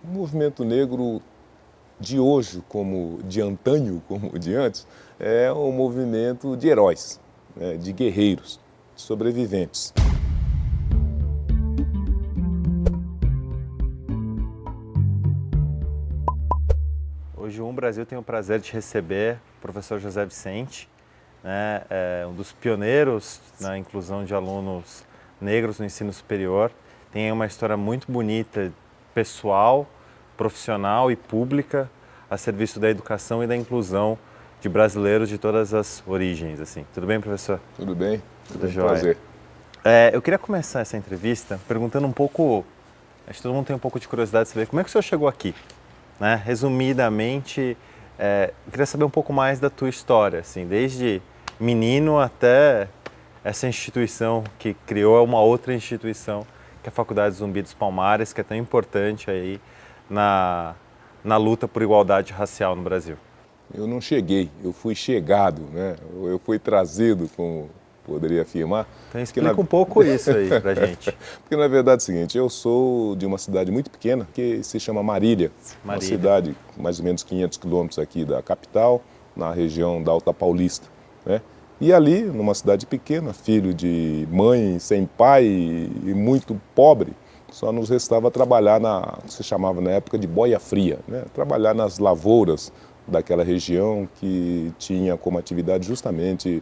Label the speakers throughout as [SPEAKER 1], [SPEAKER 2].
[SPEAKER 1] O movimento negro de hoje, como de antanho, como de antes, é um movimento de heróis, né, de guerreiros, de sobreviventes.
[SPEAKER 2] Hoje o Brasil tem o prazer de receber o professor José Vicente, né, um dos pioneiros na inclusão de alunos negros no ensino superior. Tem uma história muito bonita, pessoal, profissional e pública, a serviço da educação e da inclusão de brasileiros de todas as origens. Assim. Tudo bem, professor?
[SPEAKER 1] Tudo bem?
[SPEAKER 2] Tudo
[SPEAKER 1] um
[SPEAKER 2] jóia.
[SPEAKER 1] Prazer.
[SPEAKER 2] Eu queria começar essa entrevista perguntando um pouco, acho que todo mundo tem um pouco de curiosidade de saber como é que o senhor chegou aqui, né? Resumidamente, eu queria saber um pouco mais da tua história, assim, desde menino até essa instituição que criou uma outra instituição, que é a Faculdade Zumbi dos Palmares, que é tão importante aí na luta por igualdade racial no Brasil.
[SPEAKER 1] Eu não cheguei, eu fui chegado, né? Eu fui trazido, como poderia afirmar.
[SPEAKER 2] Então explica um pouco isso aí pra gente.
[SPEAKER 1] Porque na verdade é o seguinte, eu sou de uma cidade muito pequena que se chama Marília. Uma cidade mais ou menos 500 quilômetros aqui da capital, na região da Alta Paulista, né? E ali, numa cidade pequena, filho de mãe sem pai e muito pobre, só nos restava trabalhar que se chamava na época de boia fria, né? Trabalhar nas lavouras daquela região que tinha como atividade justamente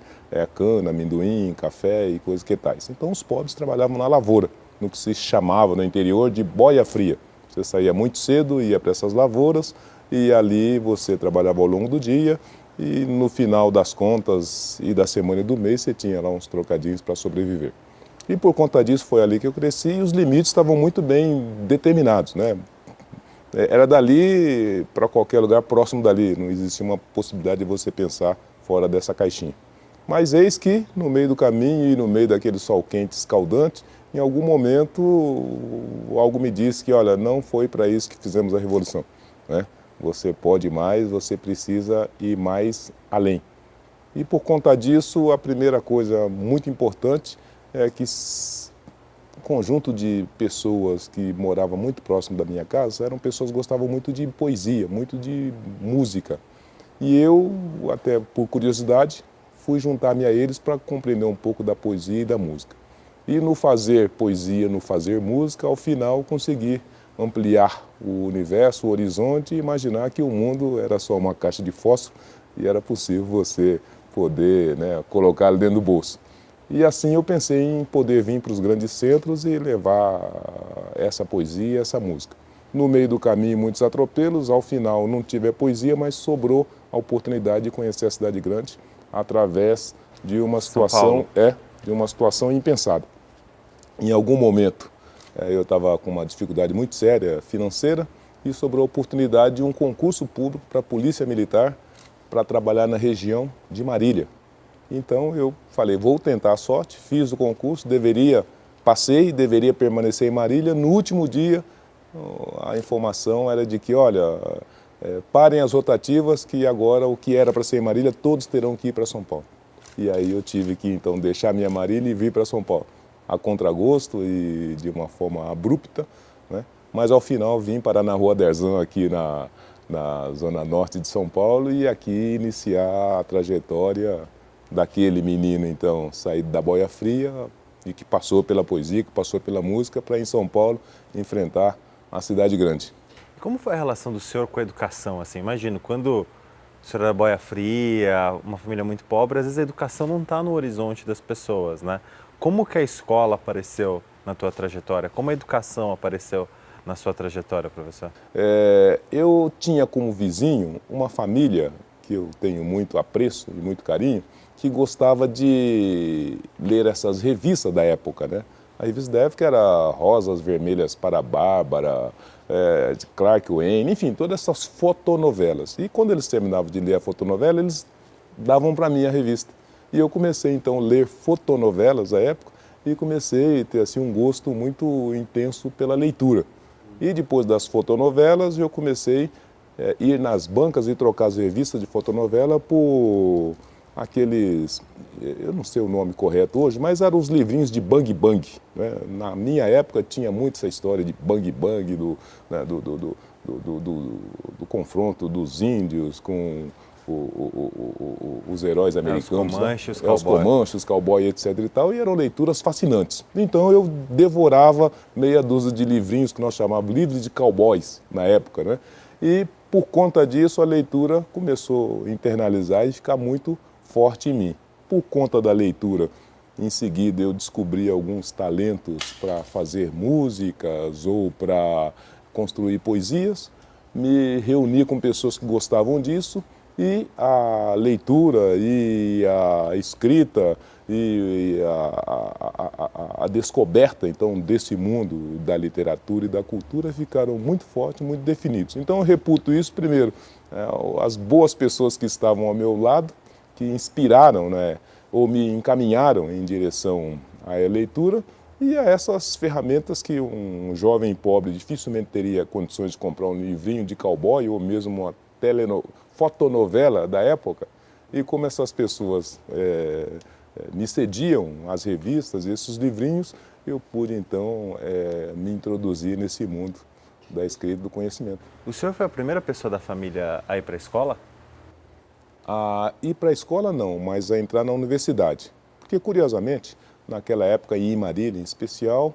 [SPEAKER 1] cana, amendoim, café e coisas que tais. Então os pobres trabalhavam na lavoura, no que se chamava no interior de boia fria. Você saía muito cedo, ia para essas lavouras e ali você trabalhava ao longo do dia e no final das contas e da semana e do mês você tinha lá uns trocadinhos para sobreviver. E por conta disso foi ali que eu cresci e os limites estavam muito bem determinados, né? Era dali para qualquer lugar próximo dali, não existia uma possibilidade de você pensar fora dessa caixinha. Mas eis que, no meio do caminho e no meio daquele sol quente escaldante, em algum momento algo me disse que, olha, não foi para isso que fizemos a revolução, né? Você pode mais, você precisa ir mais além. E por conta disso, a primeira coisa muito importante é que um conjunto de pessoas que moravam muito próximo da minha casa eram pessoas que gostavam muito de poesia, muito de música. E eu, até por curiosidade, fui juntar-me a eles para compreender um pouco da poesia e da música. E no fazer poesia, no fazer música, ao final consegui ampliar o universo, o horizonte e imaginar que o mundo era só uma caixa de fósforo e era possível você poder, né, colocá-lo dentro do bolso. E assim eu pensei em poder vir para os grandes centros e levar essa poesia, essa música. No meio do caminho, muitos atropelos, ao final não tive a poesia, mas sobrou a oportunidade de conhecer a cidade grande através de uma situação, de uma situação impensada. Em algum momento eu estava com uma dificuldade muito séria financeira e sobrou a oportunidade de um concurso público para a Polícia Militar para trabalhar na região de Marília. Então eu falei, vou tentar a sorte, fiz o concurso, passei, deveria permanecer em Marília. No último dia, a informação era de que, olha, parem as rotativas que agora o que era para ser em Marília, todos terão que ir para São Paulo. E aí eu tive que então deixar minha Marília e vir para São Paulo, a contragosto e de uma forma abrupta, né? Mas ao final vim parar na Rua Derzão aqui na zona norte de São Paulo e aqui iniciar a trajetória daquele menino, então, saído da boia fria e que passou pela poesia, que passou pela música, para em São Paulo enfrentar a cidade grande.
[SPEAKER 2] Como foi a relação do senhor com a educação? Assim, imagino, quando o senhor era boia fria, uma família muito pobre, às vezes a educação não está no horizonte das pessoas, né? Como que a escola apareceu na tua trajetória? Como a educação apareceu na sua trajetória, professor?
[SPEAKER 1] Eu tinha como vizinho uma família que eu tenho muito apreço e muito carinho, que gostava de ler essas revistas da época, né? A revista da época era Rosas Vermelhas para a Bárbara, de Clark Wayne, enfim, todas essas fotonovelas. E quando eles terminavam de ler a fotonovela, eles davam para mim a revista. E eu comecei então a ler fotonovelas à época e comecei a ter assim, um gosto muito intenso pela leitura. E depois das fotonovelas eu comecei a ir nas bancas e trocar as revistas de fotonovela por aqueles, eu não sei o nome correto hoje, mas eram os livrinhos de Bang Bang, né? Na minha época tinha muito essa história de Bang Bang, né, do confronto dos índios com os heróis americanos,
[SPEAKER 2] os
[SPEAKER 1] Comanches, os cowboy, etc. e tal, e eram leituras fascinantes. Então eu devorava meia dúzia de livrinhos que nós chamávamos livros de cowboys na época, né? E por conta disso a leitura começou a internalizar e ficar muito forte em mim. Por conta da leitura, em seguida eu descobri alguns talentos para fazer músicas ou para construir poesias, me reuni com pessoas que gostavam disso e a leitura e a escrita e a descoberta então desse mundo da literatura e da cultura ficaram muito fortes, muito definidos. Então eu reputo isso primeiro, as boas pessoas que estavam ao meu lado, que inspiraram, né, ou me encaminharam em direção à leitura e a essas ferramentas que um jovem pobre dificilmente teria condições de comprar um livrinho de cowboy ou mesmo uma fotonovela da época. E como essas pessoas me cediam as revistas, esses livrinhos, eu pude então me introduzir nesse mundo da escrita e do conhecimento.
[SPEAKER 2] O senhor foi a primeira pessoa da família a ir para a escola?
[SPEAKER 1] A ir para a escola não, mas a entrar na universidade. Porque, curiosamente, naquela época, em Marília em especial,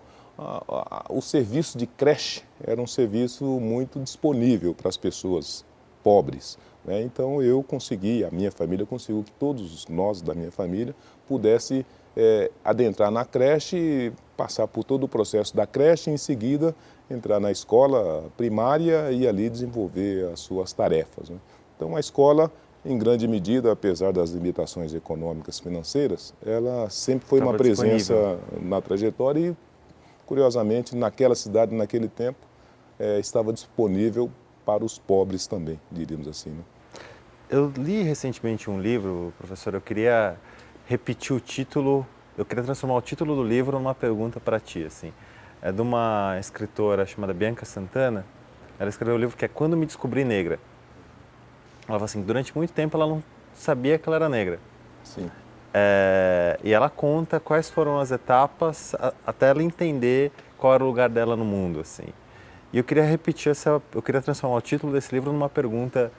[SPEAKER 1] o serviço de creche era um serviço muito disponível para as pessoas pobres, né? Então eu consegui, a minha família conseguiu que todos nós da minha família pudesse adentrar na creche, passar por todo o processo da creche e em seguida entrar na escola primária e ali desenvolver as suas tarefas, né? Então a escola, em grande medida, apesar das limitações econômicas financeiras, ela sempre foi uma presença na trajetória e, curiosamente, naquela cidade, naquele tempo, estava disponível para os pobres também, diríamos assim, né?
[SPEAKER 2] Eu li recentemente um livro, professor, eu queria repetir o título, eu queria transformar o título do livro numa pergunta para ti, assim. É de uma escritora chamada Bianca Santana, ela escreveu um livro que é Quando Me Descobri Negra. Ela fala assim, durante muito tempo ela não sabia que ela era negra.
[SPEAKER 1] Sim.
[SPEAKER 2] E ela conta quais foram as etapas até ela entender qual era o lugar dela no mundo, assim. E eu queria repetir eu queria transformar o título desse livro numa pergunta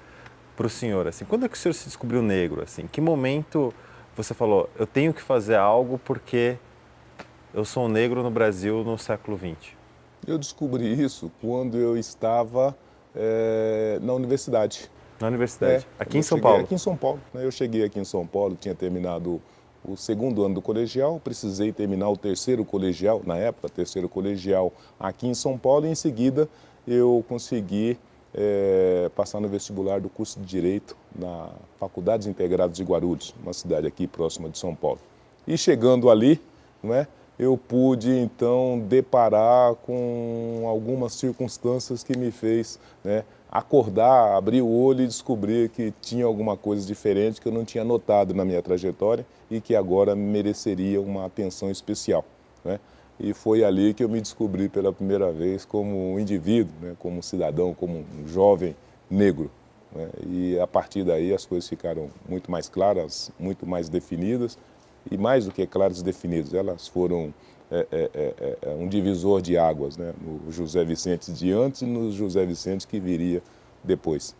[SPEAKER 2] para o senhor, assim. Quando é que o senhor se descobriu negro, assim? Que momento você falou, eu tenho que fazer algo porque eu sou um negro no Brasil no século XX?
[SPEAKER 1] Eu descobri isso quando eu estava na universidade.
[SPEAKER 2] Na universidade? Aqui em São Paulo?
[SPEAKER 1] Aqui em São Paulo, né? Eu cheguei aqui em São Paulo, tinha terminado o segundo ano do colegial, precisei terminar o terceiro colegial, na época, terceiro colegial aqui em São Paulo, e em seguida eu consegui passar no vestibular do curso de Direito na Faculdades Integradas de Guarulhos, uma cidade aqui próxima de São Paulo. E chegando ali, não é, eu pude então deparar com algumas circunstâncias que me fez, né, acordar, abrir o olho e descobrir que tinha alguma coisa diferente que eu não tinha notado na minha trajetória e que agora mereceria uma atenção especial, né? E foi ali que eu me descobri pela primeira vez como um indivíduo, né, como um cidadão, como um jovem negro, né? E a partir daí as coisas ficaram muito mais claras, muito mais definidas e mais do que claras e definidas, elas foram um divisor de águas, né, no José Vicente de antes e no José Vicente que viria depois.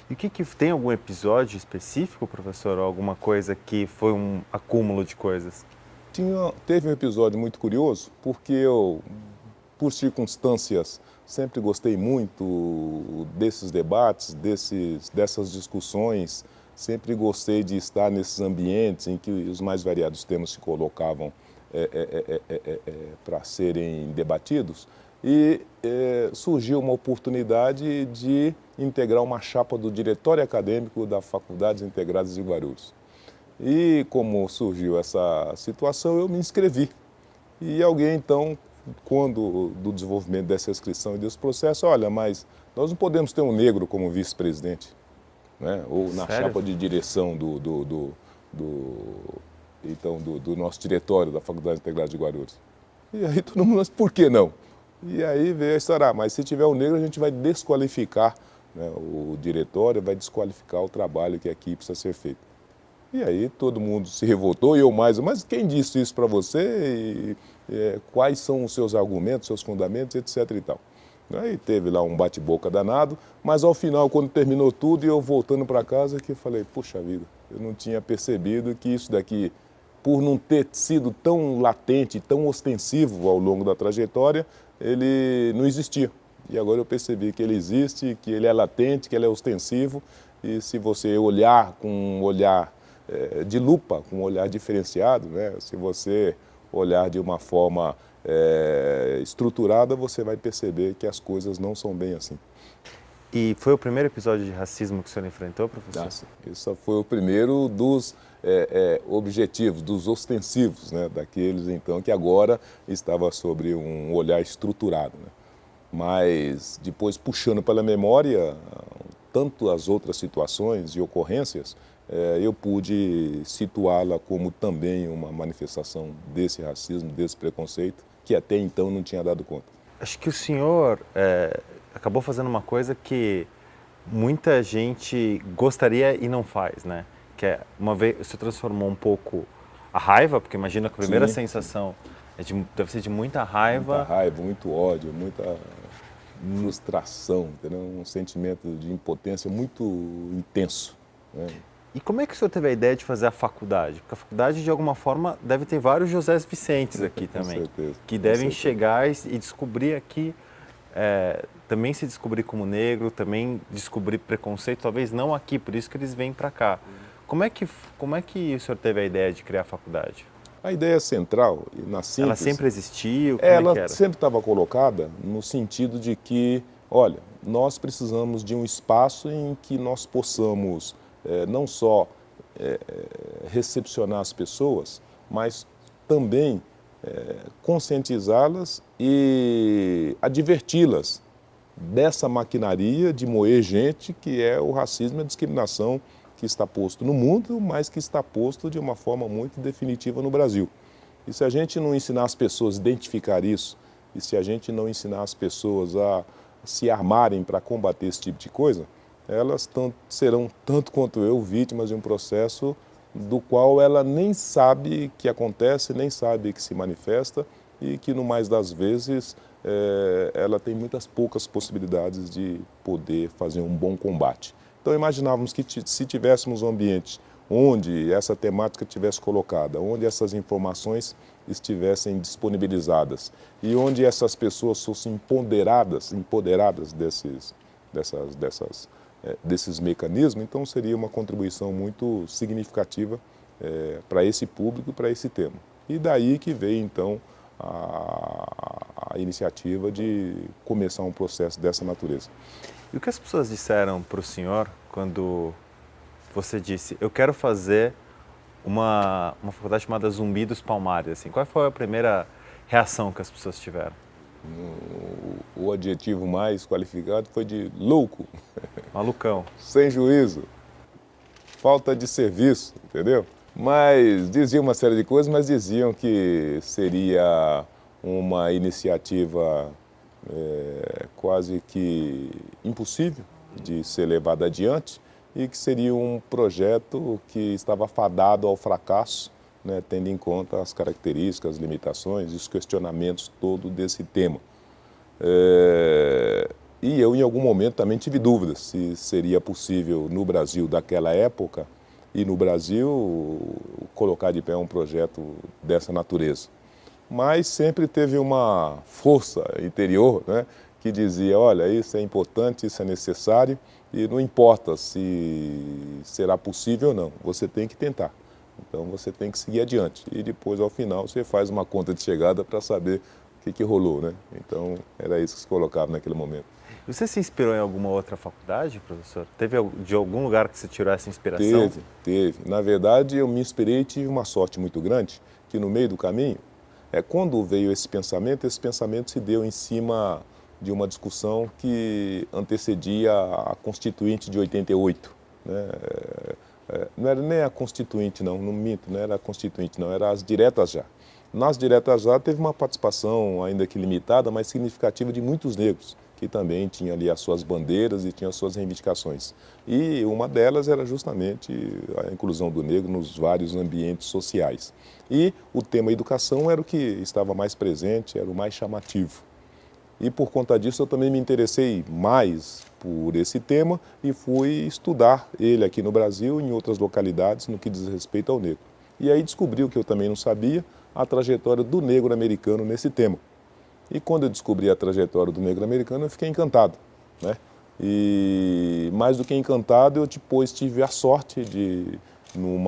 [SPEAKER 2] E tem algum episódio específico, professor, ou alguma coisa que foi um acúmulo de coisas?
[SPEAKER 1] Teve um episódio muito curioso, porque eu, por circunstâncias, sempre gostei muito desses debates, dessas discussões, sempre gostei de estar nesses ambientes em que os mais variados temas se colocavam para serem debatidos, e surgiu uma oportunidade de integrar uma chapa do diretório acadêmico da Faculdades Integradas de Guarulhos. E como surgiu essa situação, eu me inscrevi. E alguém, então, quando do desenvolvimento dessa inscrição e desse processo, olha, mas nós não podemos ter um negro como vice-presidente, né? Ou na
[SPEAKER 2] Sério?
[SPEAKER 1] chapa de direção do nosso diretório da Faculdade Integrada de Guarulhos. E aí todo mundo, mas por que não? E aí veio a história, mas se tiver um negro a gente vai desqualificar, né, o diretório, vai desqualificar o trabalho que aqui precisa ser feito. E aí todo mundo se revoltou, e eu mais, mas quem disse isso para você? Quais são os seus argumentos, seus fundamentos, etc. e tal. Aí teve lá um bate-boca danado, mas ao final, quando terminou tudo, e eu voltando para casa, que eu falei, puxa vida, eu não tinha percebido que isso daqui, por não ter sido tão latente, tão ostensivo ao longo da trajetória, ele não existia. E agora eu percebi que ele existe, que ele é latente, que ele é ostensivo, e se você olhar com um olhar de lupa, com um olhar diferenciado, né? Se você olhar de uma forma estruturada, você vai perceber que as coisas não são bem assim.
[SPEAKER 2] E foi o primeiro episódio de racismo que o senhor enfrentou, professor?
[SPEAKER 1] Nossa, esse foi o primeiro dos objetivos, dos ostensivos, né? Daqueles, então, que agora estava sobre um olhar estruturado, né? Mas depois, puxando pela memória, tanto as outras situações e ocorrências, eu pude situá-la como também uma manifestação desse racismo, desse preconceito, que até então não tinha dado conta.
[SPEAKER 2] Acho que o senhor acabou fazendo uma coisa que muita gente gostaria e não faz, né? Que é, uma vez, você transformou um pouco a raiva, porque imagina que a primeira
[SPEAKER 1] Sim.
[SPEAKER 2] sensação deve ser de muita raiva.
[SPEAKER 1] Muita raiva, muito ódio, muita frustração, entendeu? Um sentimento de impotência muito intenso, né?
[SPEAKER 2] E como é que o senhor teve a ideia de fazer a faculdade? Porque a faculdade, de alguma forma, deve ter vários José Vicentes aqui também.
[SPEAKER 1] Com certeza.
[SPEAKER 2] Que devem chegar e descobrir aqui, também se descobrir como negro, também descobrir preconceito, talvez não aqui, por isso que eles vêm para cá. Como é que o senhor teve a ideia de criar a faculdade?
[SPEAKER 1] A ideia central, na síntese...
[SPEAKER 2] Ela sempre existiu?
[SPEAKER 1] Ela sempre estava colocada no sentido de que, olha, nós precisamos de um espaço em que nós possamos não só recepcionar as pessoas, mas também conscientizá-las e adverti-las dessa maquinaria de moer gente que é o racismo e a discriminação que está posto no mundo, mas que está posto de uma forma muito definitiva no Brasil. E se a gente não ensinar as pessoas a identificar isso, e se a gente não ensinar as pessoas a se armarem para combater esse tipo de coisa, elas serão, tanto quanto eu, vítimas de um processo do qual ela nem sabe que acontece, nem sabe que se manifesta e que, no mais das vezes, ela tem muitas poucas possibilidades de poder fazer um bom combate. Então, imaginávamos que se tivéssemos um ambiente onde essa temática estivesse colocada, onde essas informações estivessem disponibilizadas e onde essas pessoas fossem empoderadas desses mecanismos, então seria uma contribuição muito significativa para esse público, para esse tema. E daí que veio, então, a iniciativa de começar um processo dessa natureza.
[SPEAKER 2] E o que as pessoas disseram para o senhor quando você disse, eu quero fazer uma faculdade chamada Zumbi dos Palmares? Assim, qual foi a primeira reação que as pessoas tiveram?
[SPEAKER 1] O adjetivo mais qualificado foi de louco.
[SPEAKER 2] Malucão.
[SPEAKER 1] Sem juízo. Falta de serviço, entendeu? Mas diziam uma série de coisas, mas diziam que seria uma iniciativa quase que impossível de ser levada adiante e que seria um projeto que estava fadado ao fracasso, né, tendo em conta as características, as limitações e os questionamentos todo desse tema. E eu, em algum momento, também tive dúvidas se seria possível, no Brasil daquela época, e no Brasil, colocar de pé um projeto dessa natureza. Mas sempre teve uma força interior, né, que dizia, olha, isso é importante, isso é necessário, e não importa se será possível ou não, você tem que tentar. Então você tem que seguir adiante. E depois, ao final, você faz uma conta de chegada para saber o que rolou, né? Então era isso que se colocava naquele momento.
[SPEAKER 2] Você se inspirou em alguma outra faculdade, professor? Teve de algum lugar que você tirou essa inspiração?
[SPEAKER 1] Teve. Na verdade, eu me inspirei e tive uma sorte muito grande, que no meio do caminho, quando veio esse pensamento se deu em cima de uma discussão que antecedia a Constituinte de 88. Né? Não era nem a Constituinte, não minto, não era a Constituinte, não, era as diretas já. Nas diretas já teve uma participação, ainda que limitada, mas significativa de muitos negros que também tinha ali as suas bandeiras e tinha as suas reivindicações. E uma delas era justamente a inclusão do negro nos vários ambientes sociais. E o tema educação era o que estava mais presente, era o mais chamativo. E por conta disso eu também me interessei mais por esse tema e fui estudar ele aqui no Brasil e em outras localidades no que diz respeito ao negro. E aí descobri o que eu também não sabia, a trajetória do negro americano nesse tema. E quando eu descobri a trajetória do negro americano, eu fiquei encantado, né? E mais do que encantado, eu depois tive a sorte de, num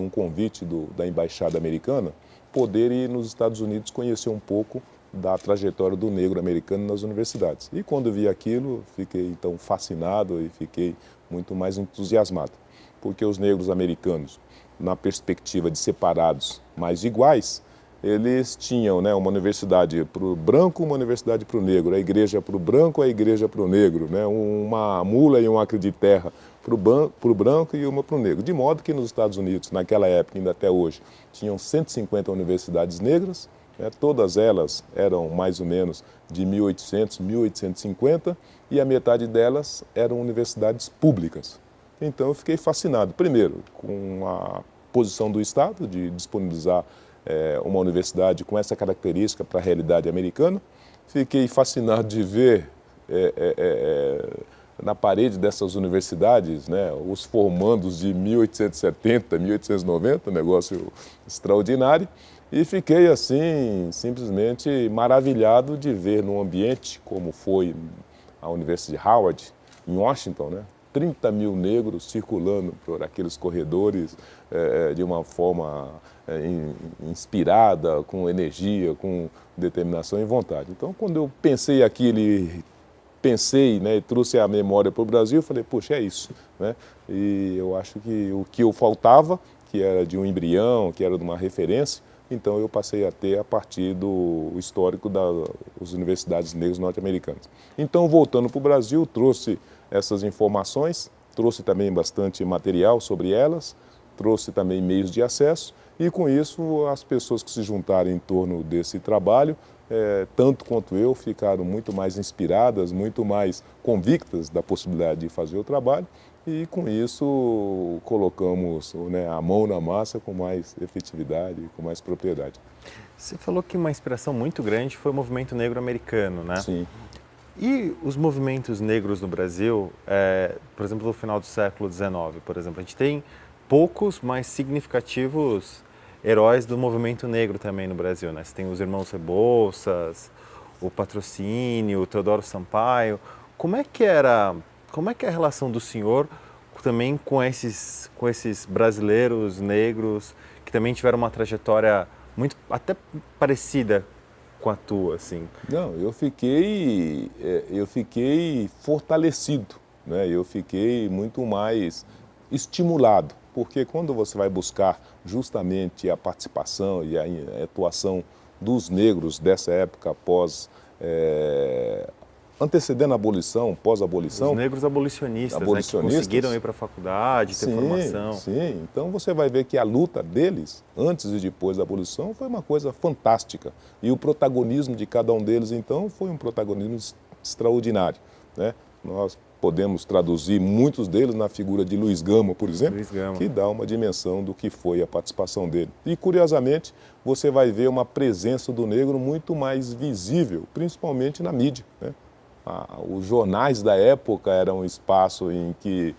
[SPEAKER 1] convite da Embaixada Americana, poder ir nos Estados Unidos conhecer um pouco da trajetória do negro americano nas universidades. E quando eu vi aquilo, fiquei então fascinado e fiquei muito mais entusiasmado, porque os negros americanos, na perspectiva de separados, mas iguais, eles tinham, né, uma universidade para o branco, uma universidade para o negro, a igreja para o branco, a igreja para o negro, né, uma mula e um acre de terra para o branco e uma para o negro. De modo que nos Estados Unidos, naquela época, ainda até hoje, tinham 150 universidades negras, né, todas elas eram mais ou menos de 1800, 1850, e a metade delas eram universidades públicas. Então eu fiquei fascinado, primeiro, com a posição do Estado de disponibilizar uma universidade com essa característica para a realidade americana. Fiquei fascinado de ver na parede dessas universidades, né, os formandos de 1870, 1890, um negócio extraordinário. E fiquei assim, simplesmente maravilhado de ver num ambiente como foi a Universidade de Howard, em Washington, né, 30 mil negros circulando por aqueles corredores de uma forma inspirada, com energia, com determinação e vontade. Então, quando eu pensei aquilo né, e trouxe a memória para o Brasil, eu falei, poxa, é isso, né? E eu acho que o que eu faltava, que era de um embrião, que era de uma referência, então eu passei a ter a partir do histórico das universidades negras norte-americanas. Então, voltando para o Brasil, trouxe essas informações, trouxe também bastante material sobre elas, trouxe também meios de acesso e, com isso, as pessoas que se juntaram em torno desse trabalho, tanto quanto eu, ficaram muito mais inspiradas, muito mais convictas da possibilidade de fazer o trabalho e, com isso, colocamos, né, a mão na massa com mais efetividade, com mais propriedade.
[SPEAKER 2] Você falou que uma inspiração muito grande foi o movimento negro americano, né?
[SPEAKER 1] Sim.
[SPEAKER 2] E os movimentos negros no Brasil, por exemplo, no final do século XIX, por exemplo, a gente tem poucos, mas significativos heróis do movimento negro também no Brasil, né? Você tem os Irmãos Rebouças, o Patrocínio, o Teodoro Sampaio. Como é que é a relação do senhor também com esses brasileiros negros que também tiveram uma trajetória muito até parecida com a tua, assim?
[SPEAKER 1] Não, eu fiquei fortalecido, né? Eu fiquei muito mais estimulado, porque quando você vai buscar justamente a participação e a atuação dos negros dessa época antecedendo a abolição, pós-abolição.
[SPEAKER 2] Os negros abolicionistas, né, que conseguiram ir para a faculdade, ter formação.
[SPEAKER 1] Sim, então você vai ver que a luta deles, antes e depois da abolição, foi uma coisa fantástica. E o protagonismo de cada um deles, então, foi um protagonismo extraordinário, né? Nós podemos traduzir muitos deles na figura de Luiz Gama, por exemplo, que dá uma dimensão do que foi a participação dele. E, curiosamente, você vai ver uma presença do negro muito mais visível, principalmente na mídia, né? Os jornais da época eram um espaço em que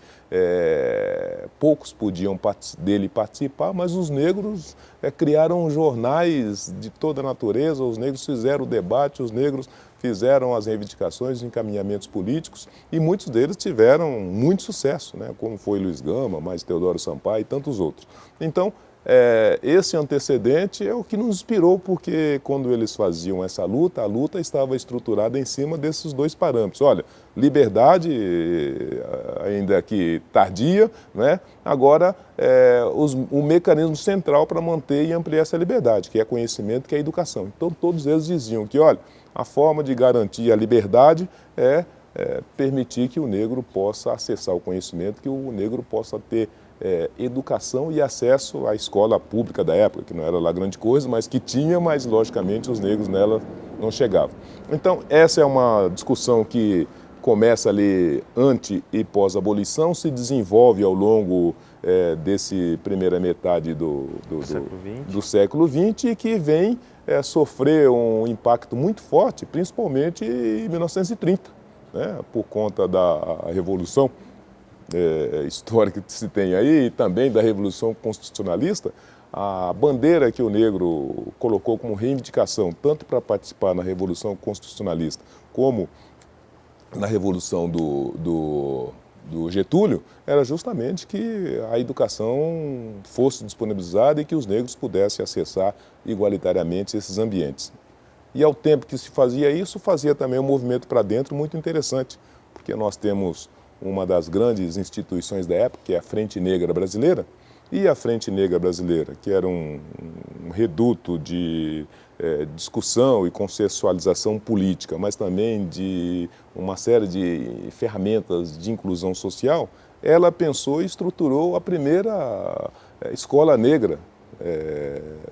[SPEAKER 1] poucos podiam dele participar, mas os negros criaram jornais de toda a natureza, os negros fizeram o debate, os negros fizeram as reivindicações, os encaminhamentos políticos e muitos deles tiveram muito sucesso, né? Como foi Luiz Gama, mais Teodoro Sampaio e tantos outros. Então, esse antecedente é o que nos inspirou, porque quando eles faziam essa luta, a luta estava estruturada em cima desses dois parâmetros. Olha, liberdade, ainda que tardia, né? Agora o mecanismo central para manter e ampliar essa liberdade, que é conhecimento, que é educação. Então todos eles diziam que, olha, a forma de garantir a liberdade é permitir que o negro possa acessar o conhecimento, que o negro possa ter educação e acesso à escola pública da época, que não era lá grande coisa, mas que tinha, mas logicamente os negros nela não chegavam. Então, essa é uma discussão que começa ali ante e pós-abolição, se desenvolve ao longo desse primeira metade do século XX e que vem sofrer um impacto muito forte, principalmente em 1930, né, por conta da Revolução histórica que se tem aí e também da Revolução Constitucionalista. A bandeira que o negro colocou como reivindicação, tanto para participar na Revolução Constitucionalista como na Revolução do Getúlio, era justamente que a educação fosse disponibilizada e que os negros pudessem acessar igualitariamente esses ambientes. E ao tempo que se fazia isso, fazia também um movimento para dentro muito interessante, porque nós temos uma das grandes instituições da época, que é a Frente Negra Brasileira, e a Frente Negra Brasileira, que era um reduto de discussão e consensualização política, mas também de uma série de ferramentas de inclusão social, ela pensou e estruturou a primeira escola negra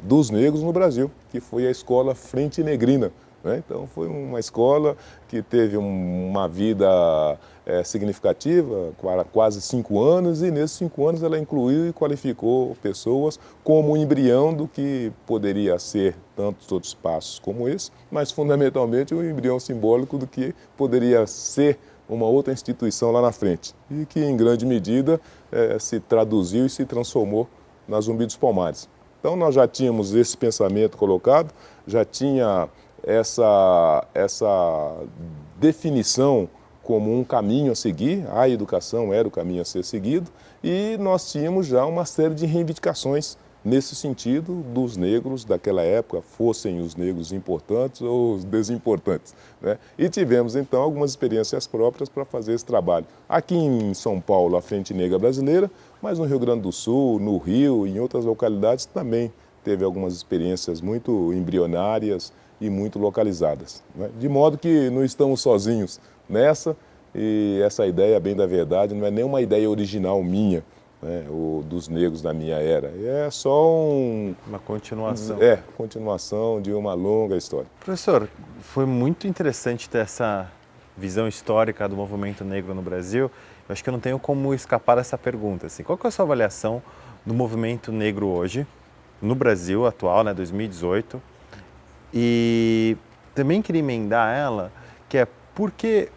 [SPEAKER 1] dos negros no Brasil, que foi a Escola Frente Negrina, né? Então foi uma escola que teve uma vida significativa, quase 5 anos, e nesses 5 anos ela incluiu e qualificou pessoas como um embrião do que poderia ser tantos outros passos como esse, mas fundamentalmente um embrião simbólico do que poderia ser uma outra instituição lá na frente, e que em grande medida se traduziu e se transformou na Zumbi dos Palmares. Então nós já tínhamos esse pensamento colocado, já tinha essa definição como um caminho a seguir, a educação era o caminho a ser seguido, e nós tínhamos já uma série de reivindicações nesse sentido dos negros daquela época, fossem os negros importantes ou os desimportantes, né? E tivemos então algumas experiências próprias para fazer esse trabalho. Aqui em São Paulo, a Frente Negra Brasileira, mas no Rio Grande do Sul, no Rio e em outras localidades também teve algumas experiências muito embrionárias e muito localizadas, né? De modo que não estamos sozinhos nessa, e essa ideia, bem da verdade, não é nenhuma ideia original minha, né, ou dos negros da minha era, é só
[SPEAKER 2] uma continuação.
[SPEAKER 1] Continuação de uma longa história.
[SPEAKER 2] Professor, foi muito interessante ter essa visão histórica do movimento negro no Brasil. Eu acho que eu não tenho como escapar dessa pergunta. Assim, qual que é a sua avaliação do movimento negro hoje, no Brasil atual, né, 2018? E também queria emendar ela, que é porque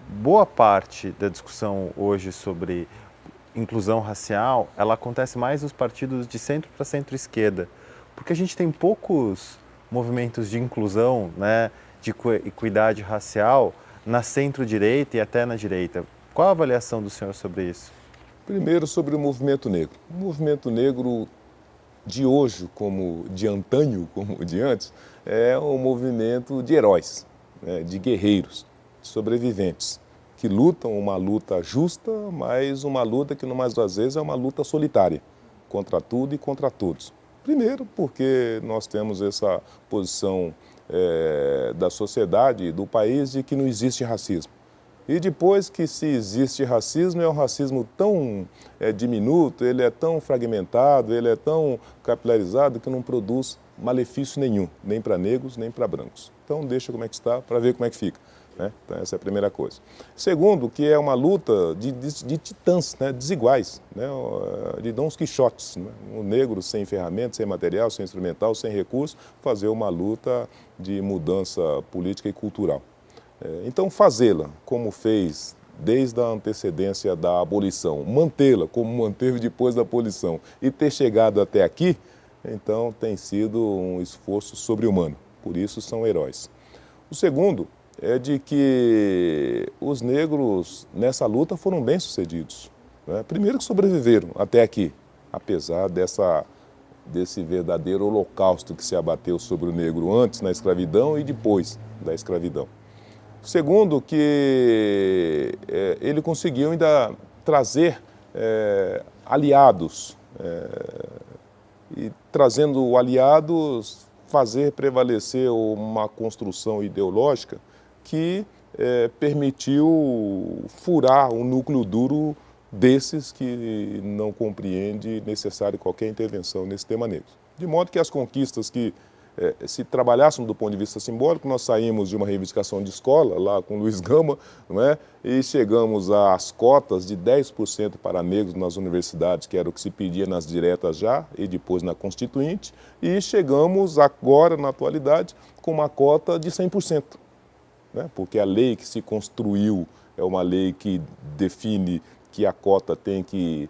[SPEAKER 2] boa parte da discussão hoje sobre inclusão racial, ela acontece mais nos partidos de centro para centro-esquerda, porque a gente tem poucos movimentos de inclusão, né, de equidade racial na centro-direita e até na direita. Qual a avaliação do senhor sobre isso?
[SPEAKER 1] Primeiro, sobre o movimento negro. O movimento negro de hoje, como de antanho, como de antes, é um movimento de heróis, né, de guerreiros, de sobreviventes, que lutam uma luta justa, mas uma luta que, no mais das vezes, é uma luta solitária, contra tudo e contra todos. Primeiro, porque nós temos essa posição da sociedade, do país, de que não existe racismo. E depois que se existe racismo, é um racismo tão diminuto, ele é tão fragmentado, ele é tão capilarizado que não produz malefício nenhum, nem para negros, nem para brancos. Então deixa como é que está para ver como é que fica, né? Então essa é a primeira coisa. Segundo, que é uma luta de titãs, né? Desiguais, né? De Dons Quixotes, né? O negro sem ferramentas, sem material, sem instrumental, sem recurso, fazer uma luta de mudança política e cultural. Então, fazê-la como fez desde a antecedência da abolição, mantê-la como manteve depois da abolição e ter chegado até aqui, então tem sido um esforço sobre-humano, por isso são heróis. O segundo é de que os negros nessa luta foram bem-sucedidos, né? Primeiro que sobreviveram até aqui, apesar desse verdadeiro holocausto que se abateu sobre o negro antes na escravidão e depois da escravidão. Segundo, que ele conseguiu ainda trazer aliados, e trazendo aliados, fazer prevalecer uma construção ideológica que permitiu furar o núcleo duro desses que não compreende necessário qualquer intervenção nesse tema negro. De modo que as conquistas que se trabalhássemos do ponto de vista simbólico, nós saímos de uma reivindicação de escola, lá com Luiz Gama, não é? E chegamos às cotas de 10% para negros nas universidades, que era o que se pedia nas diretas já, e depois na Constituinte, e chegamos agora, na atualidade, com uma cota de 100%. Né? Porque a lei que se construiu é uma lei que define que a cota tem que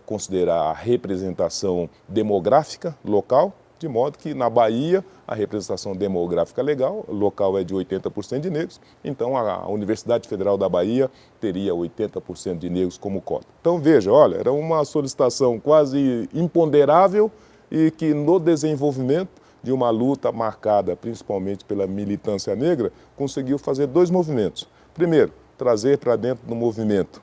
[SPEAKER 1] considerar a representação demográfica local, de modo que na Bahia a representação demográfica local é de 80% de negros, então a Universidade Federal da Bahia teria 80% de negros como cota. Então veja, olha, era uma solicitação quase imponderável e que no desenvolvimento de uma luta marcada principalmente pela militância negra, conseguiu fazer dois movimentos. Primeiro, trazer para dentro do movimento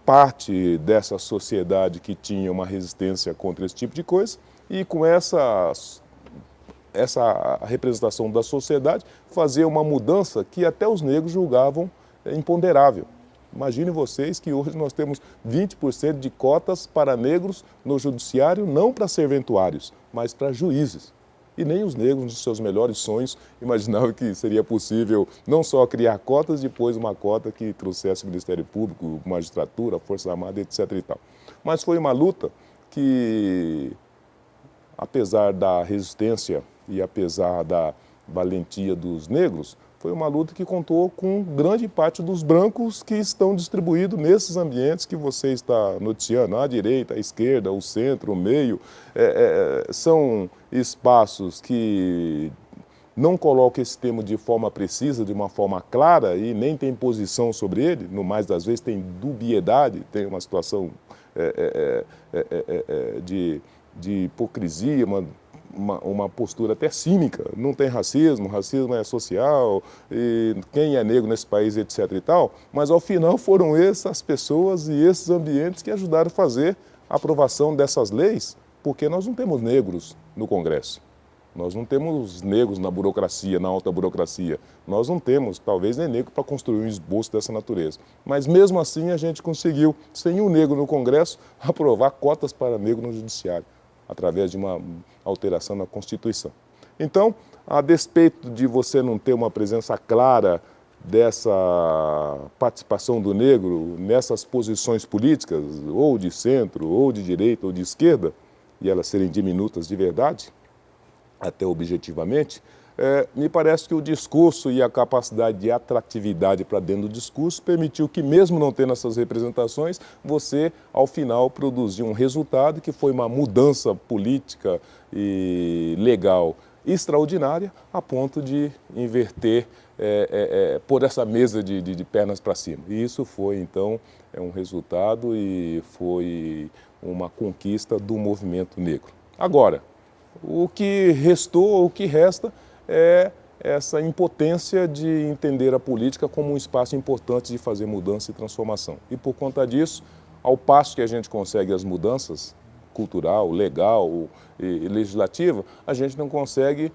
[SPEAKER 1] parte dessa sociedade que tinha uma resistência contra esse tipo de coisa, e com essa representação da sociedade, fazer uma mudança que até os negros julgavam imponderável. Imaginem vocês que hoje nós temos 20% de cotas para negros no judiciário, não para serventuários, mas para juízes. E nem os negros, nos seus melhores sonhos, imaginavam que seria possível não só criar cotas, depois uma cota que trouxesse o Ministério Público, magistratura, Força Armada, etc. e tal. Mas foi uma luta que, apesar da resistência e apesar da valentia dos negros, foi uma luta que contou com grande parte dos brancos que estão distribuídos nesses ambientes que você está noticiando, à direita, à esquerda, o centro, o meio. São espaços que não colocam esse tema de forma precisa, de uma forma clara e nem tem posição sobre ele, no mais das vezes tem dubiedade, tem uma situação de hipocrisia, uma postura até cínica, não tem racismo, racismo é social, e quem é negro nesse país, etc. e tal, mas ao final foram essas pessoas e esses ambientes que ajudaram a fazer a aprovação dessas leis, porque nós não temos negros no Congresso, nós não temos negros na burocracia, na alta burocracia, nós não temos, talvez, nem negro para construir um esboço dessa natureza. Mas mesmo assim a gente conseguiu, sem um negro no Congresso, aprovar cotas para negro no Judiciário, através de uma alteração na Constituição. Então, a despeito de você não ter uma presença clara dessa participação do negro nessas posições políticas, ou de centro, ou de direita, ou de esquerda, e elas serem diminutas de verdade, até objetivamente, me parece que o discurso e a capacidade de atratividade para dentro do discurso permitiu que, mesmo não tendo essas representações, você, ao final, produziu um resultado que foi uma mudança política e legal extraordinária, a ponto de inverter, pôr essa mesa de pernas para cima. E isso foi, então, um resultado e foi uma conquista do movimento negro. Agora, o que restou, o que resta, é essa impotência de entender a política como um espaço importante de fazer mudança e transformação. E por conta disso, ao passo que a gente consegue as mudanças cultural, legal e legislativa, a gente não consegue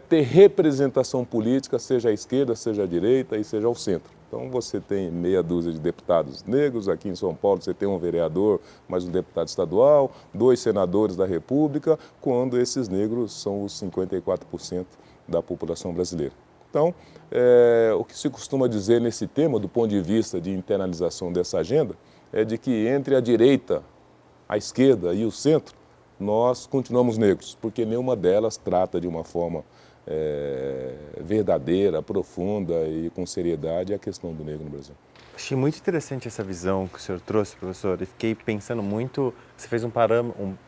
[SPEAKER 1] ter representação política, seja à esquerda, seja à direita e seja ao centro. Então você tem meia dúzia de deputados negros, aqui em São Paulo você tem um vereador, mais um deputado estadual, 2 senadores da República, quando esses negros são os 54% da população brasileira. Então, o que se costuma dizer nesse tema, do ponto de vista de internalização dessa agenda, é de que entre a direita, a esquerda e o centro, nós continuamos negros, porque nenhuma delas trata de uma forma verdadeira, profunda e com seriedade a questão do negro no Brasil.
[SPEAKER 2] Achei muito interessante essa visão que o senhor trouxe, professor, e fiquei pensando muito, você fez um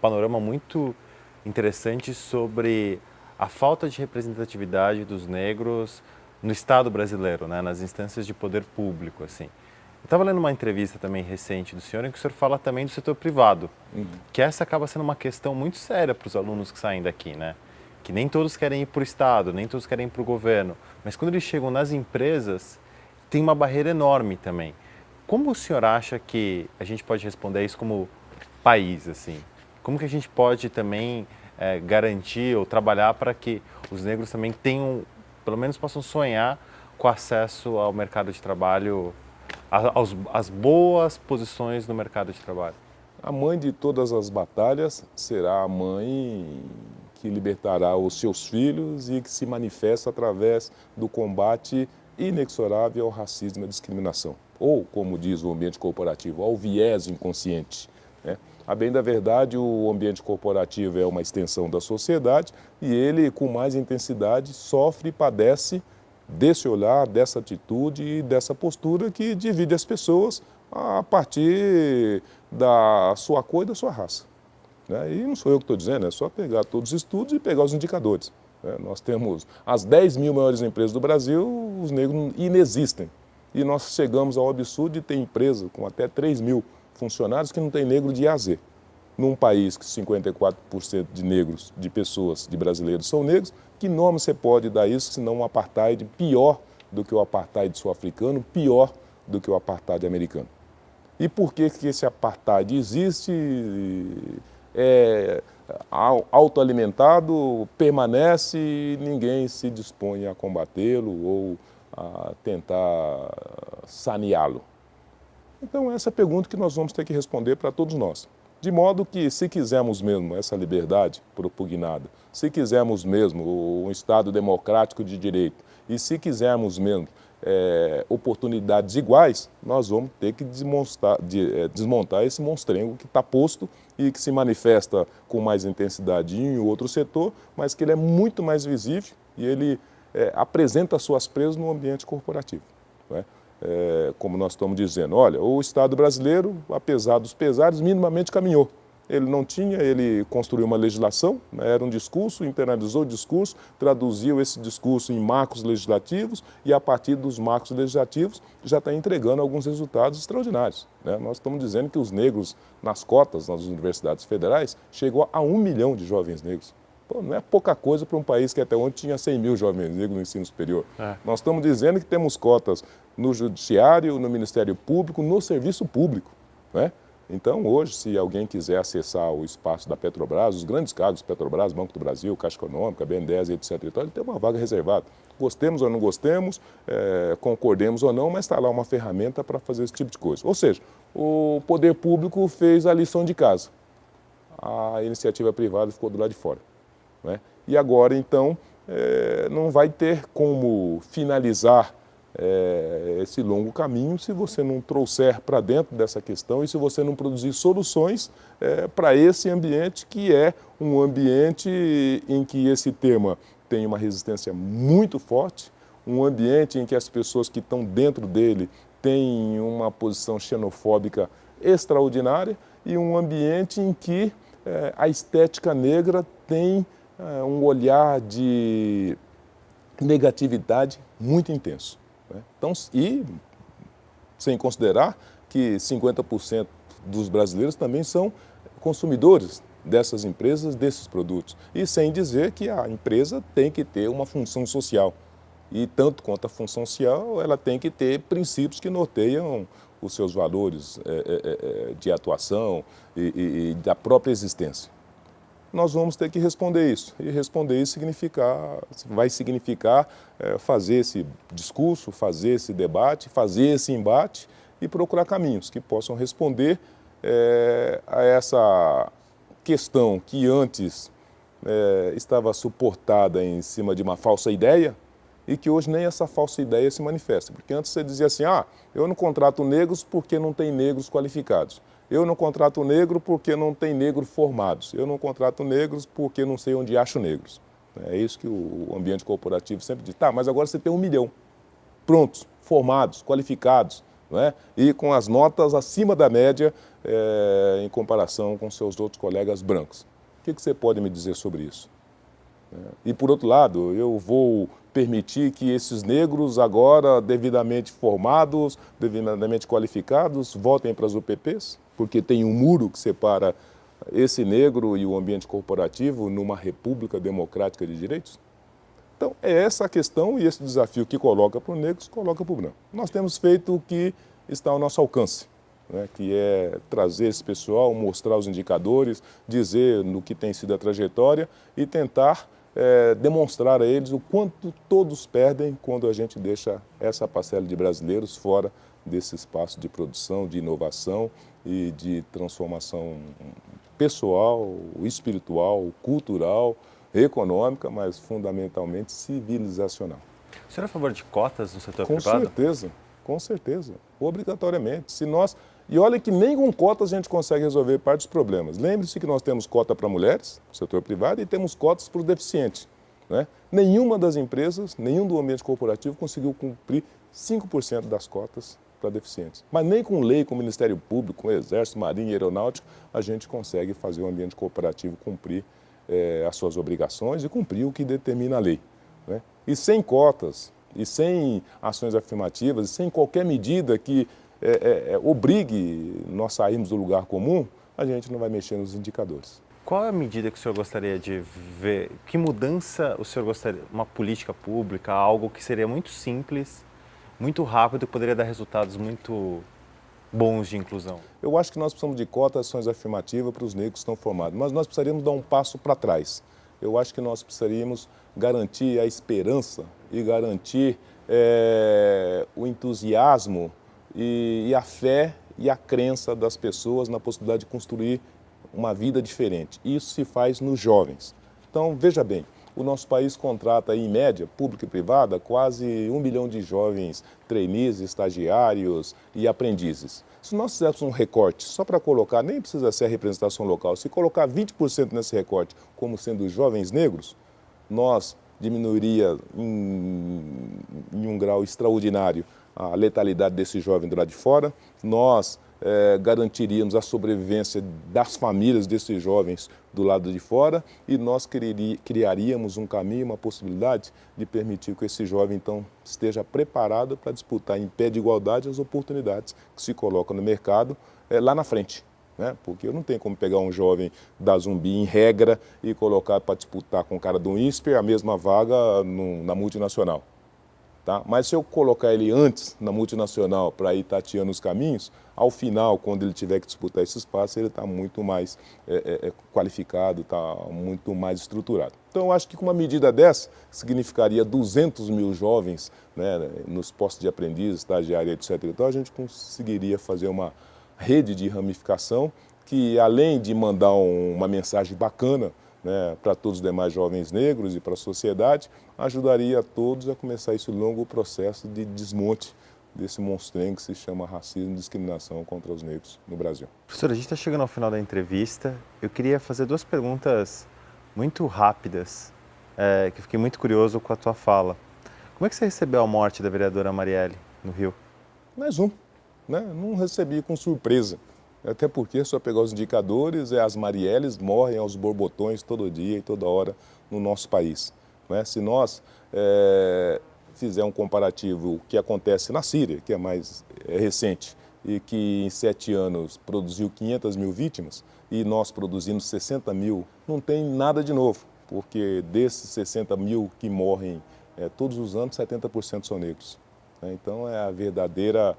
[SPEAKER 2] panorama muito interessante sobre a falta de representatividade dos negros no Estado brasileiro, né, nas instâncias de poder público, assim. Eu estava lendo uma entrevista também recente do senhor, em que o senhor fala também do setor privado, que essa acaba sendo uma questão muito séria para os alunos que saem daqui, né? Que nem todos querem ir para o Estado, nem todos querem ir para o governo, mas quando eles chegam nas empresas, tem uma barreira enorme também. Como o senhor acha que a gente pode responder isso como país, assim? Como que a gente pode também garantir ou trabalhar para que os negros também tenham, pelo menos possam sonhar com acesso ao mercado de trabalho as boas posições no mercado de trabalho?
[SPEAKER 1] A mãe de todas as batalhas será a mãe que libertará os seus filhos e que se manifesta através do combate inexorável ao racismo e à discriminação. Ou, como diz o ambiente corporativo, ao viés inconsciente, né? A bem da verdade, o ambiente corporativo é uma extensão da sociedade e ele, com mais intensidade, sofre e padece desse olhar, dessa atitude e dessa postura que divide as pessoas a partir da sua cor e da sua raça, né? E não sou eu que estou dizendo, é só pegar todos os estudos e pegar os indicadores, né? Nós temos as 10 mil maiores empresas do Brasil, os negros inexistem. E nós chegamos ao absurdo de ter empresa com até 3 mil funcionários que não tem negro de A a Z. Num país que 54% de negros, de pessoas, de brasileiros são negros, que nome você pode dar isso senão um apartheid pior do que o apartheid sul-africano, pior do que o apartheid americano? E por que esse apartheid existe, é autoalimentado, permanece e ninguém se dispõe a combatê-lo ou a tentar saneá-lo? Então essa é a pergunta que nós vamos ter que responder para todos nós. De modo que, se quisermos mesmo essa liberdade propugnada, se quisermos mesmo um Estado democrático de direito e se quisermos mesmo oportunidades iguais, nós vamos ter que desmontar esse monstrengo que está posto e que se manifesta com mais intensidade em outro setor, mas que ele é muito mais visível e ele apresenta suas presas no ambiente corporativo, não é? Como nós estamos dizendo, olha, o Estado brasileiro, apesar dos pesares, minimamente caminhou. Ele construiu uma legislação, né, era um discurso, internalizou o discurso, traduziu esse discurso em marcos legislativos e a partir dos marcos legislativos já está entregando alguns resultados extraordinários, né? Nós estamos dizendo que os negros nas cotas, nas universidades federais, chegou a 1 milhão de jovens negros. Pô, não é pouca coisa para um país que até ontem tinha 100 mil jovens negros no ensino superior. Nós estamos dizendo que temos cotas no judiciário, no Ministério Público, no serviço público, né? Então, hoje, se alguém quiser acessar o espaço da Petrobras, os grandes cargos, Petrobras, Banco do Brasil, Caixa Econômica, BNDES, etc., ele tem uma vaga reservada. Gostemos ou não gostemos, concordemos ou não, mas está lá uma ferramenta para fazer esse tipo de coisa. Ou seja, o poder público fez a lição de casa. A iniciativa privada ficou do lado de fora, né? E agora, então, não vai ter como finalizar esse longo caminho se você não trouxer para dentro dessa questão e se você não produzir soluções para esse ambiente que é um ambiente em que esse tema tem uma resistência muito forte, um ambiente em que as pessoas que estão dentro dele têm uma posição xenofóbica extraordinária e um ambiente em que a estética negra tem um olhar de negatividade muito intenso, né? Então, e sem considerar que 50% dos brasileiros também são consumidores dessas empresas, desses produtos. E sem dizer que a empresa tem que ter uma função social. E tanto quanto a função social, ela tem que ter princípios que norteiam os seus valores de atuação e da própria existência. Nós vamos ter que responder isso. E responder isso vai significar fazer esse discurso, fazer esse debate, fazer esse embate e procurar caminhos que possam responder a essa questão que antes estava suportada em cima de uma falsa ideia e que hoje nem essa falsa ideia se manifesta. Porque antes você dizia assim, eu não contrato negros porque não tem negros qualificados. Eu não contrato negro porque não tem negro formados. Eu não contrato negros porque não sei onde acho negros. É isso que o ambiente corporativo sempre diz. Tá, mas agora você tem 1 milhão prontos, formados, qualificados, não é? E com as notas acima da média em comparação com seus outros colegas brancos. O que você pode me dizer sobre isso? E, por outro lado, eu vou permitir que esses negros agora devidamente formados, devidamente qualificados, voltem para as UPPs? Porque tem um muro que separa esse negro e o ambiente corporativo numa república democrática de direitos? Então, é essa a questão e esse desafio que coloca para o negro, coloca para o branco. Nós temos feito o que está ao nosso alcance, né, que é trazer esse pessoal, mostrar os indicadores, dizer no que tem sido a trajetória e tentar demonstrar a eles o quanto todos perdem quando a gente deixa essa parcela de brasileiros fora desse espaço de produção, de inovação e de transformação pessoal, espiritual, cultural, econômica, mas fundamentalmente civilizacional.
[SPEAKER 2] O senhor é a favor de cotas no setor
[SPEAKER 1] Com
[SPEAKER 2] privado?
[SPEAKER 1] com certeza, obrigatoriamente. E olha que nem com cotas a gente consegue resolver parte dos problemas. Lembre-se que nós temos cota para mulheres, no setor privado, e temos cotas para os deficientes. Né? Nenhuma das empresas, nenhum do ambiente corporativo conseguiu cumprir 5% das cotas para deficientes. Mas nem com lei, com o Ministério Público, com o Exército, Marinha e Aeronáutica, a gente consegue fazer o ambiente corporativo cumprir as suas obrigações e cumprir o que determina a lei. Né? E sem cotas, e sem ações afirmativas, e sem qualquer medida que obrigue nós sairmos do lugar comum, a gente não vai mexer nos indicadores.
[SPEAKER 2] Qual é a medida que o senhor gostaria de ver? Que mudança o senhor gostaria? Uma política pública, algo que seria muito simples, muito rápido e poderia dar resultados muito bons de inclusão?
[SPEAKER 1] Eu acho que nós precisamos de cotas, ações afirmativas para os negros que estão formados, mas nós precisaríamos dar um passo para trás. Eu acho que nós precisaríamos garantir a esperança e garantir o entusiasmo e a fé e a crença das pessoas na possibilidade de construir uma vida diferente. Isso se faz nos jovens. Então, veja bem, o nosso país contrata, em média, pública e privada, quase 1 milhão de jovens trainees, estagiários e aprendizes. Se nós fizéssemos um recorte, só para colocar, nem precisa ser a representação local, se colocar 20% nesse recorte como sendo jovens negros, nós diminuiria em um grau extraordinário a letalidade desse jovem do lado de fora, nós garantiríamos a sobrevivência das famílias desses jovens do lado de fora e nós criaríamos um caminho, uma possibilidade de permitir que esse jovem, então, esteja preparado para disputar em pé de igualdade as oportunidades que se colocam no mercado lá na frente. Né? Porque eu não tenho como pegar um jovem da Zumbi em regra e colocar para disputar com o cara do INSPER a mesma vaga na multinacional. Tá? Mas se eu colocar ele antes na multinacional para ir tateando os caminhos, ao final, quando ele tiver que disputar esse espaço, ele está muito mais qualificado, está muito mais estruturado. Então, eu acho que com uma medida dessa, significaria 200 mil jovens, né, nos postos de aprendiz, estagiário, etc. Então, a gente conseguiria fazer uma rede de ramificação que, além de mandar uma mensagem bacana, né, para todos os demais jovens negros e para a sociedade, ajudaria a todos a começar esse longo processo de desmonte desse monstrengo que se chama racismo e discriminação contra os negros no Brasil.
[SPEAKER 2] Professor, a gente está chegando ao final da entrevista. Eu queria fazer 2 perguntas muito rápidas, que eu fiquei muito curioso com a tua fala. Como é que você recebeu a morte da vereadora Marielle no Rio?
[SPEAKER 1] Mais um, né? Não recebi com surpresa. Até porque, só pegar os indicadores, as Marielles morrem aos borbotões todo dia e toda hora no nosso país. Né? Se nós fizer um comparativo, o que acontece na Síria, que é mais recente, e que em 7 anos produziu 500 mil vítimas, e nós produzimos 60 mil, não tem nada de novo, porque desses 60 mil que morrem todos os anos, 70% são negros. Né? Então, é a verdadeira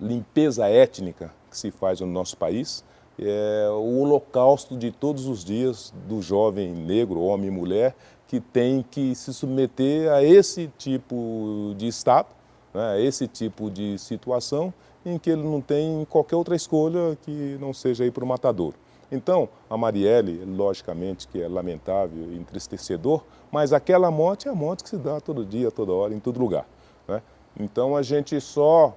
[SPEAKER 1] limpeza étnica que se faz no nosso país, é o holocausto de todos os dias do jovem negro, homem e mulher, que tem que se submeter a esse tipo de estado, né, a esse tipo de situação em que ele não tem qualquer outra escolha que não seja ir para o matadouro. Então, a Marielle, logicamente que é lamentável e entristecedor, mas aquela morte é a morte que se dá todo dia, toda hora, em todo lugar. Né? Então, a gente só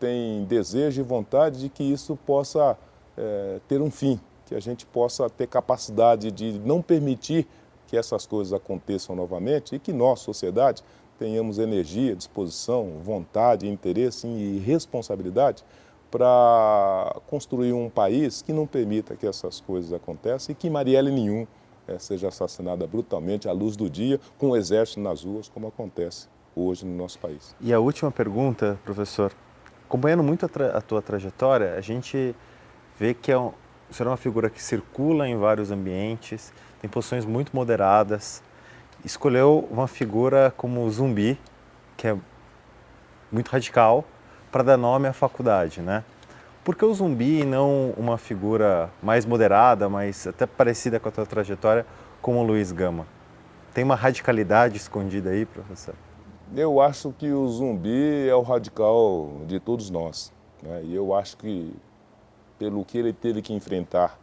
[SPEAKER 1] tem desejo e vontade de que isso possa ter um fim, que a gente possa ter capacidade de não permitir que essas coisas aconteçam novamente e que nós, sociedade, tenhamos energia, disposição, vontade, interesse e responsabilidade para construir um país que não permita que essas coisas aconteçam e que Marielle nenhum seja assassinada brutalmente à luz do dia, com o exército nas ruas, como acontece hoje no nosso país.
[SPEAKER 2] E a última pergunta, professor, acompanhando muito a tua trajetória, a gente vê que o senhor é uma figura que circula em vários ambientes, tem posições muito moderadas, escolheu uma figura como o Zumbi, que é muito radical, para dar nome à faculdade, né? Por que o Zumbi e não uma figura mais moderada, mas até parecida com a tua trajetória, como o Luiz Gama? Tem uma radicalidade escondida aí, professor?
[SPEAKER 1] Eu acho que o Zumbi é o radical de todos nós, né? E eu acho que pelo que ele teve que enfrentar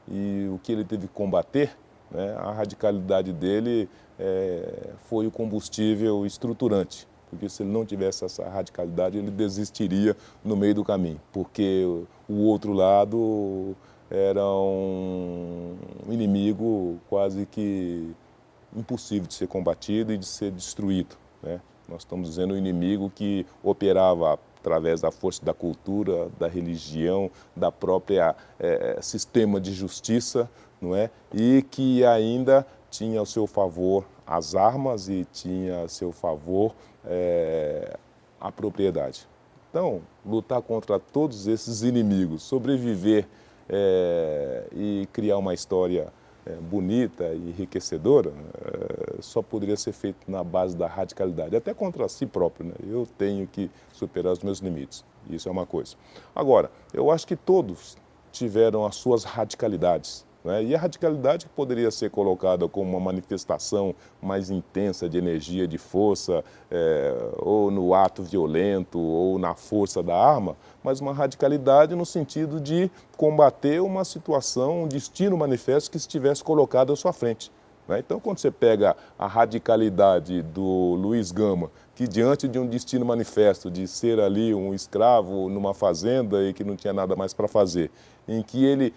[SPEAKER 1] e o que ele teve que combater, né, a radicalidade dele foi o combustível estruturante. Porque se ele não tivesse essa radicalidade, ele desistiria no meio do caminho. Porque o outro lado era um inimigo quase que impossível de ser combatido e de ser destruído, né? Nós estamos dizendo um inimigo que operava através da força da cultura, da religião, da própria sistema de justiça, não é? E que ainda tinha ao seu favor as armas e tinha a seu favor a propriedade. Então, lutar contra todos esses inimigos, sobreviver e criar uma história bonita e enriquecedora, só poderia ser feito na base da radicalidade, até contra si próprio, né? Eu tenho que superar os meus limites, isso é uma coisa. Agora, eu acho que todos tiveram as suas radicalidades, né? E a radicalidade que poderia ser colocada como uma manifestação mais intensa de energia, de força, ou no ato violento, ou na força da arma, mas uma radicalidade no sentido de combater uma situação, um destino manifesto que estivesse colocado à sua frente, né? Então, quando você pega a radicalidade do Luiz Gama, que diante de um destino manifesto de ser ali um escravo numa fazenda e que não tinha nada mais para fazer, em que ele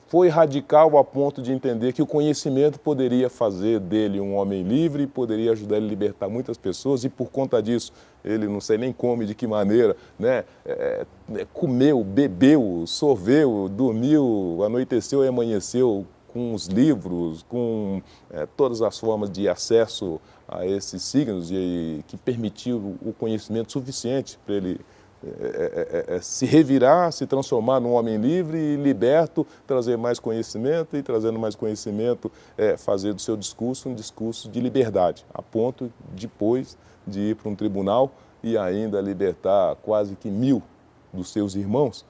[SPEAKER 1] foi radical a ponto de entender que o conhecimento poderia fazer dele um homem livre, poderia ajudar ele a libertar muitas pessoas e por conta disso, ele não sei nem como, de que maneira, né, comeu, bebeu, sorveu, dormiu, anoiteceu e amanheceu com os livros, com todas as formas de acesso a esses signos e que permitiu o conhecimento suficiente para ele se revirar, se transformar num homem livre e liberto, trazer mais conhecimento e, trazendo mais conhecimento, fazer do seu discurso um discurso de liberdade, a ponto, depois de ir para um tribunal e ainda libertar quase que 1000 dos seus irmãos.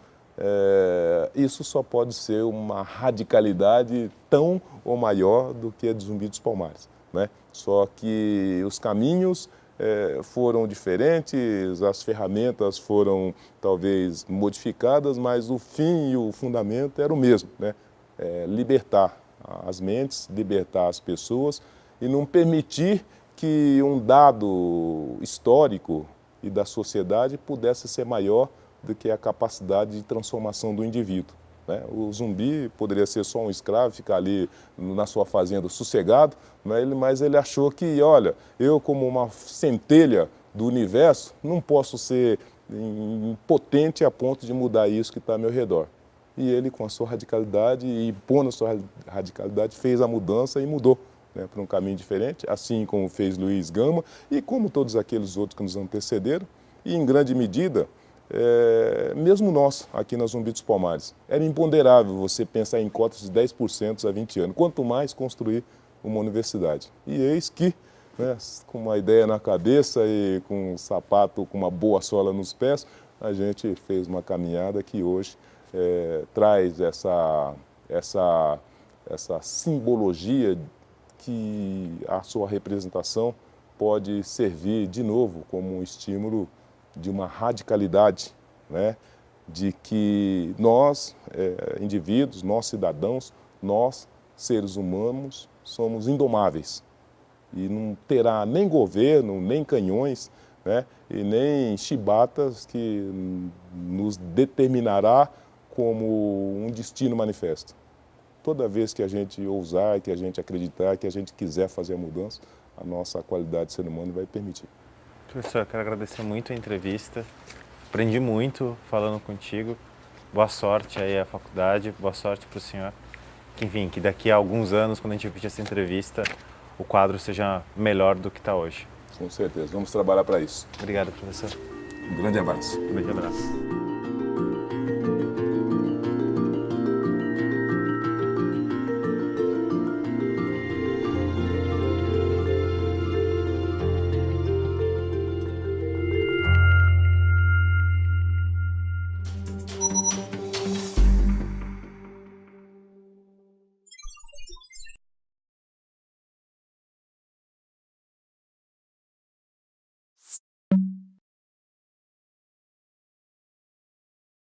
[SPEAKER 1] Isso só pode ser uma radicalidade tão ou maior do que a de Zumbi dos Palmares, né? Só que os caminhos foram diferentes, as ferramentas foram talvez modificadas, mas o fim e o fundamento era o mesmo, né? Libertar as mentes, libertar as pessoas e não permitir que um dado histórico e da sociedade pudesse ser maior do que a capacidade de transformação do indivíduo, né? O zumbi poderia ser só um escravo, ficar ali na sua fazenda sossegado, né? Mas ele achou que, olha, eu como uma centelha do universo não posso ser impotente a ponto de mudar isso que está ao meu redor. E ele, com a sua radicalidade e impondo a sua radicalidade, fez a mudança e mudou, né, para um caminho diferente, assim como fez Luiz Gama e como todos aqueles outros que nos antecederam. E, em grande medida, mesmo nós, aqui na Zumbi dos Palmares, era imponderável você pensar em cotas de 10% a 20 anos, quanto mais construir uma universidade. E eis que, né, com uma ideia na cabeça e com um sapato com uma boa sola nos pés, a gente fez uma caminhada que hoje traz essa simbologia que a sua representação pode servir de novo como um estímulo de uma radicalidade, né, de que nós, indivíduos, nós cidadãos, nós, seres humanos, somos indomáveis. E não terá nem governo, nem canhões, né, e nem chibatas que nos determinará como um destino manifesto. Toda vez que a gente ousar, que a gente acreditar, que a gente quiser fazer a mudança, a nossa qualidade de ser humano vai permitir.
[SPEAKER 2] Professor, eu quero agradecer muito a entrevista. Aprendi muito falando contigo. Boa sorte aí à faculdade, boa sorte para o senhor. Que, enfim, que daqui a alguns anos, quando a gente repetir essa entrevista, o quadro seja melhor do que está hoje.
[SPEAKER 1] Com certeza, vamos trabalhar para isso.
[SPEAKER 2] Obrigado, professor.
[SPEAKER 1] Um grande abraço.
[SPEAKER 2] Um grande abraço.